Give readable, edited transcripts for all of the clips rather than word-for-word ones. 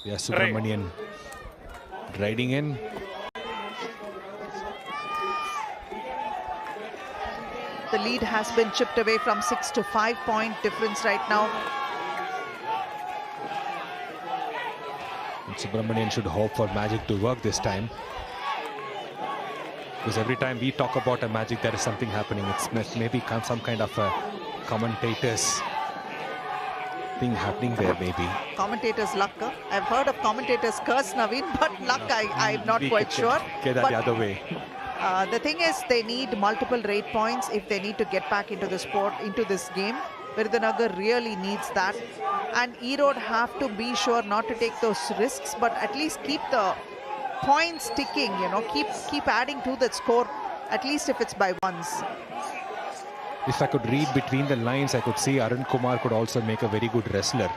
Yeah, Subramanian riding in. The lead has been chipped away from 6 to 5 point difference right now. And Subramanian should hope for magic to work this time. Because every time we talk about a magic, there is something happening. It's maybe some kind of a commentators thing happening there, maybe. Commentators' luck. I've heard of commentators curse Naveen, but luck, I'm not quite sure. Get that the other way. The thing is, they need multiple rate points if they need to get back into the sport, into this game. Virudunagar really needs that. And Erode have to be sure not to take those risks, but at least keep the points ticking, you know, keep adding to that score, at least if it's by ones. If I could read between the lines, I could see Arun Kumar could also make a very good wrestler.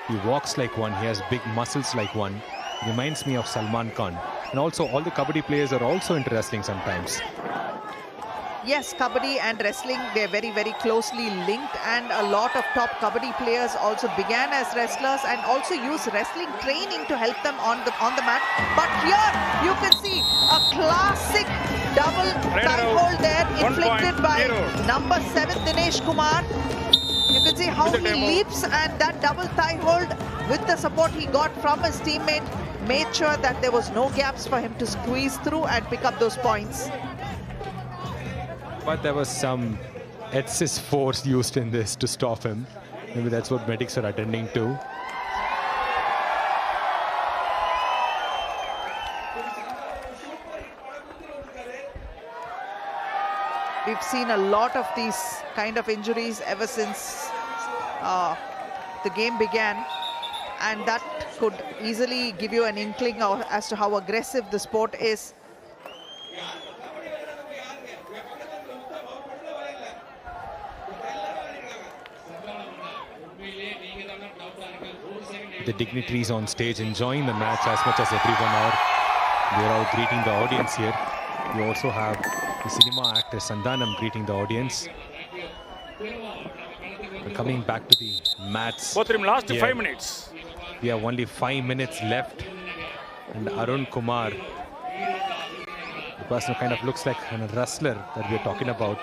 He walks like one, he has big muscles like one. Reminds me of Salman Khan. And also all the Kabbadi players are also into wrestling sometimes. Yes, Kabbadi and wrestling, they're very, very closely linked, and a lot of top Kabbadi players also began as wrestlers and also use wrestling training to help them on the mat. But here you can see a classic double thigh hold there inflicted by number 7 Dinesh Kumar. You can see how he leaps, and that double thigh hold with the support he got from his teammate made sure that there was no gaps for him to squeeze through and pick up those points. But there was some excess force used in this to stop him. Maybe that's what medics are attending to. We've seen a lot of these kind of injuries ever since the game began, and that could easily give you an inkling as to how aggressive the sport is. The dignitaries on stage enjoying the match as much as everyone are. They're all greeting the audience here. We also have the cinema actor Sandhanam greeting the audience. We're coming back to the mats. Both in last 5 minutes. We have only 5 minutes left. And Arun Kumar, the person who kind of looks like a wrestler that we're talking about,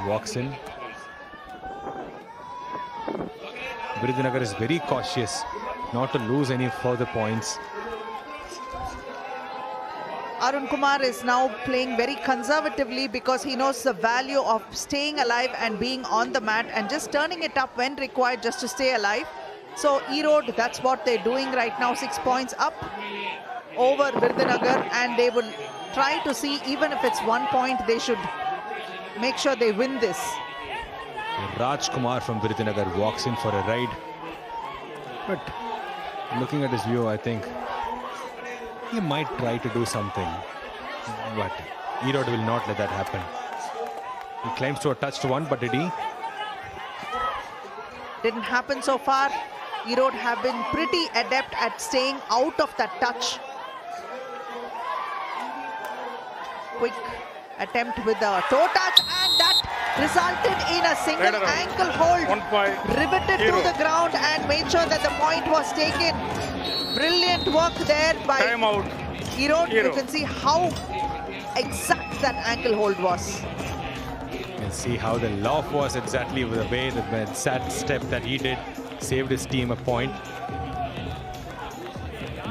walks in. Virudunagar is very cautious not to lose any further points. Arun Kumar is now playing very conservatively because he knows the value of staying alive and being on the mat and just turning it up when required just to stay alive. So Erode, that's what they're doing right now, 6 points up over Virudunagar, and they will try to see, even if it's 1 point, they should make sure they win this. Raj Kumar from Virudunagar walks in for a ride. But looking at his view, I think he might try to do something. But Erode will not let that happen. He claims to have touched one, but did he? Didn't happen so far. Erode have been pretty adept at staying out of that touch. Quick attempt with the toe touch, and that resulted in a single ankle hold, riveted to the ground and made sure that the point was taken. Brilliant work there by Erode. You can see how exact that ankle hold was. You can see how the loft was exactly with the way the sad step that he did saved his team a point.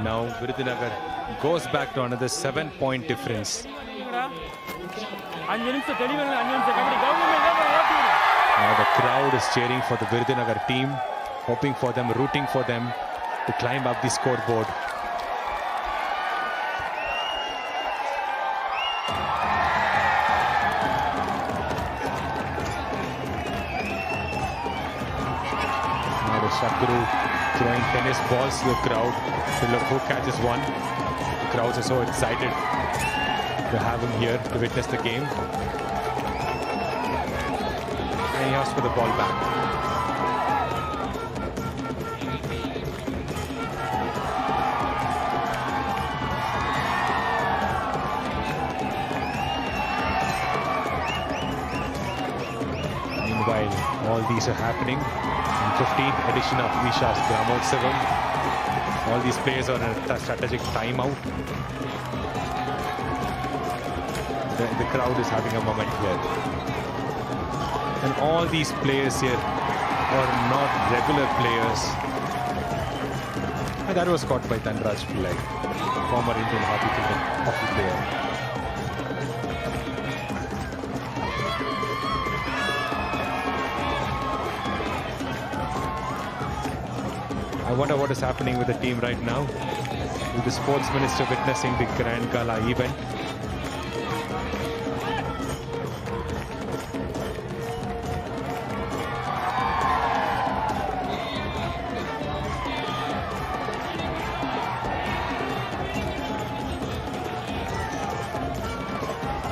Now Virudunagar goes back to another 7-point difference. Now the crowd is cheering for the Virudunagar team, hoping for them, rooting for them to climb up the scoreboard. Now the Shakuru throwing tennis balls to the crowd to look who catches one. The crowds are so excited to have him here to witness the game. And he has to put the ball back. Meanwhile, All these are happening. And 15th edition of Isha's Gramotsavam. All these players are in a strategic timeout. The crowd is having a moment here. And all these players here are not regular players. And that was caught by Dhanraj Pillai, former Indian hockey player. I wonder what is happening with the team right now, with the sports minister witnessing the Grand Gala event.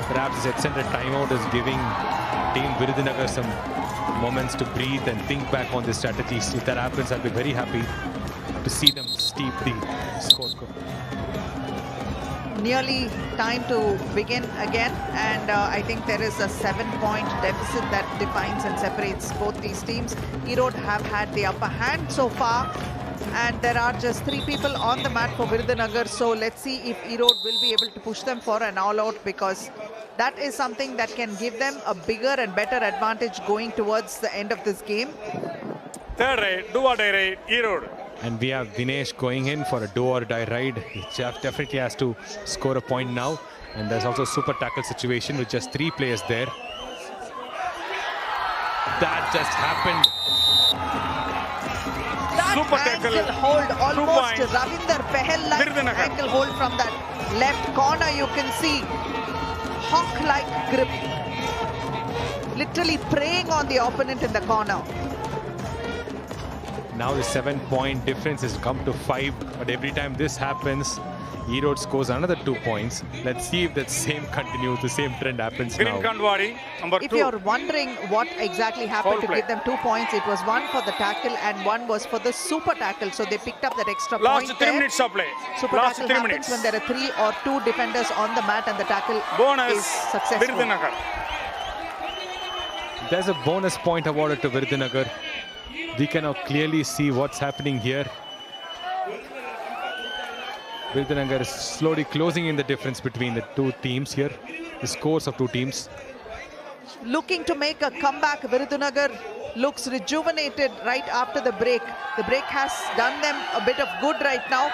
Perhaps this extended timeout is giving Team Virudhunagar some moments to breathe and think back on the strategies. If that happens, I'll be very happy to see them steep the score. Nearly time to begin again, and I think there is a 7-point deficit that defines and separates both these teams. Erode have had the upper hand so far, and there are just 3 people on the mat for Virudhunagar. So let's see if Erode will be able to push them for an all-out, because that is something that can give them a bigger and better advantage going towards the end of this game. Third ride, do or die ride, Erode. And we have Dinesh going in for a do-or-die ride. He definitely has to score a point now. And there's also a super tackle situation with just 3 players there. That just happened. That Super tackle. ankle hold, almost 2 points. Ravinder Pahel-like ankle hold from that left corner. You can see hawk-like grip. Literally preying on the opponent in the corner. Now the 7-point difference has come to 5, but every time this happens, Erode scores another 2 points. Let's see if that same continues, the same trend happens Green now. Kandwadi, number 2. If you're wondering what exactly happened to give them 2 points, it was 1 for the tackle and 1 was for the super tackle. So they picked up that extra Last point 3 there. minutes of play. Super Last tackle 3 happens minutes. when there are 3 or 2 defenders on the mat and the tackle Bonus, is successful. Virudhunagar. There's a bonus point awarded to Virudhunagar. We can now clearly see what's happening here. Virudhunagar is slowly closing in the difference between the 2 teams here. The scores of 2 teams. Looking to make a comeback, Virudhunagar looks rejuvenated right after the break. The break has done them a bit of good right now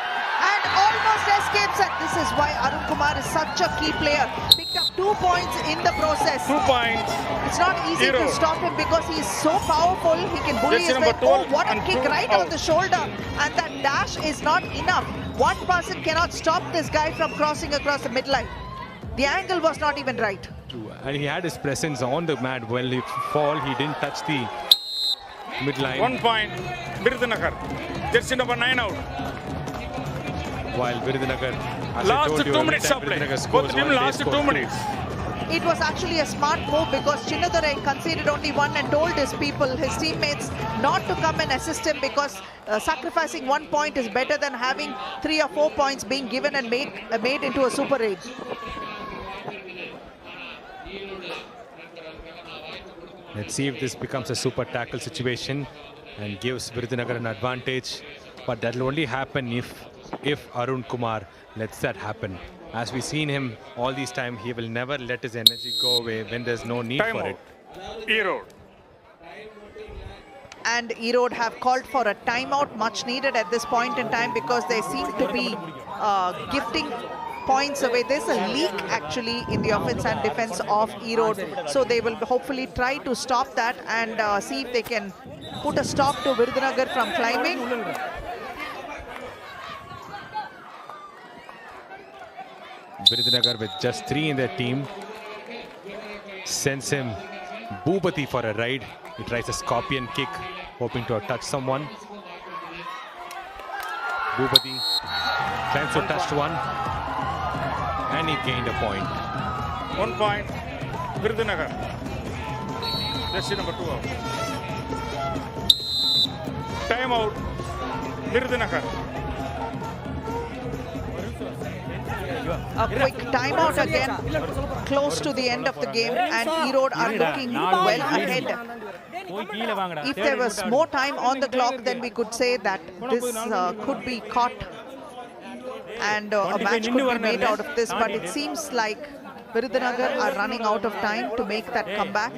and almost escapes it. This is why Arun Kumar is such a key player. Picked up 2 points in the process. 2 points. It's not easy to stop him because he is so powerful. He can bully his way. Oh, what a kick right on the shoulder. And that dash is not enough. One person cannot stop this guy from crossing across the midline. The angle was not even right. And he had his presence on the mat. When he fall, he didn't touch the midline. 1 point, Virudhunagar. Jersey number 9 out. While Virudhunagar, as I Last told you, 2 every minutes time of play. Virudhunagar Both scores team one, they last score 2 2. minutes. It was actually a smart move because Chinnadurai conceded only 1 and told his people, his teammates, not to come and assist him because sacrificing 1 point is better than having 3 or 4 points being given and made into a super raid. Let's see if this becomes a super tackle situation and gives Virudhunagar an advantage. But that will only happen if Arun Kumar lets that happen. As we've seen him all this time, he will never let his energy go away when there's no need for it. Erode. And Erode have called for a timeout, much needed at this point in time because they seem to be gifting points away. There's a leak actually in the offense and defense of Erode. So they will hopefully try to stop that and see if they can put a stop to Virudhunagar from climbing. Virudhunagar with just 3 in their team sends him Bhupati for a ride. He tries a scorpion kick, hoping to touch someone. Bhupati tries to touch one, and he gained a point. 1 point, Virudhunagar. Jersey number 2 out. Time out, Virudhunagar. A quick timeout again, close to the end of the game, and Erode are looking well ahead. If there was more time on the clock, then we could say that this could be caught and a match could be made out of this. But it seems like Virudhunagar are running out of time to make that comeback.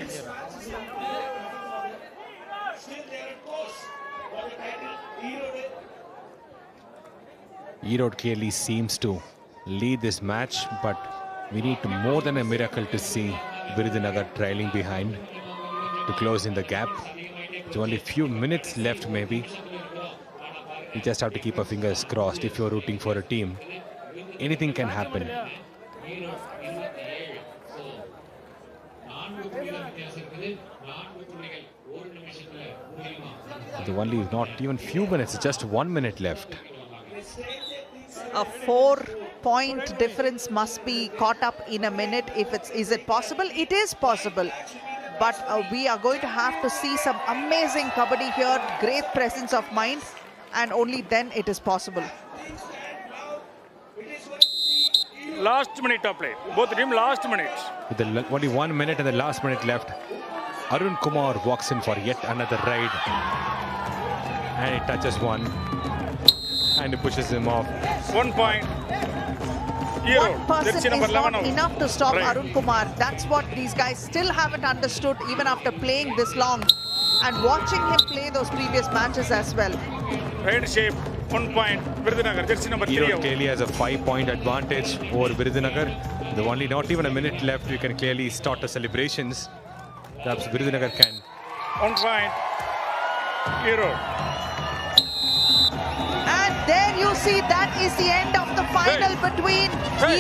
Erode clearly seems to lead this match, but we need more than a miracle to see Virudhunagar trailing behind to close in the gap. There's only a few minutes left maybe. We just have to keep our fingers crossed if you're rooting for a team. Anything can happen. The only not even few minutes, just 1 minute left. A 4-point difference must be caught up in a minute. Is it possible? It is possible. But we are going to have to see some amazing kabaddi here, great presence of mind, and only then it is possible. Last minute of play. Both team last minute. With only 1 minute and the last minute left, Arun Kumar walks in for yet another ride. And he touches one. And he pushes him off. 1 point. One person is not enough to stop Arun Kumar. That's what these guys still haven't understood even after playing this long and watching him play those previous matches as well. Right shape, 1 point. Virudhunagar, jersey number 3. Erode clearly has a 5-point advantage over Virudhunagar. There's only not even a minute left. We can clearly start the celebrations. Perhaps Virudhunagar can. 1 point. Erode. And there you see, that is the end of the final between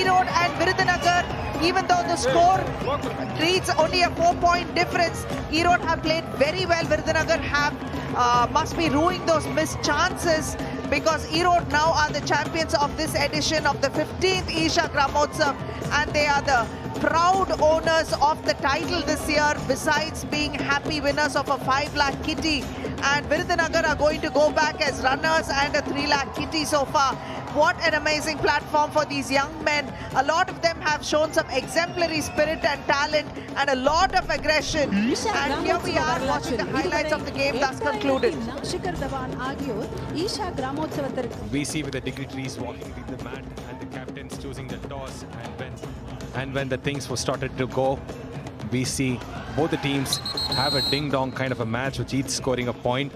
Erode and Virudhunagar. Even though the score reads only a 4-point difference, Erode have played very well. Virudhunagar must be ruining those missed chances, because Erode now are the champions of this edition of the 15th Isha Gramotsav, and they are the proud owners of the title this year, besides being happy winners of a 5 lakh kitty. And Virudhunagar are going to go back as runners and a 3 lakh kitty so far. What an amazing platform for these young men. A lot of them have shown some exemplary spirit and talent and a lot of aggression. And here we are watching the highlights of the game thus concluded. We see with the dignitaries walking with the mat and the captains choosing the toss, and when the things were started to go, we see both the teams have a ding-dong kind of a match, with each scoring a point.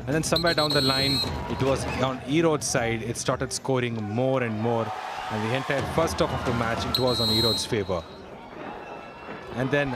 And then somewhere down the line, it was on Erode's side, it started scoring more and more. And the entire first half of the match, it was on Erode's favor. And then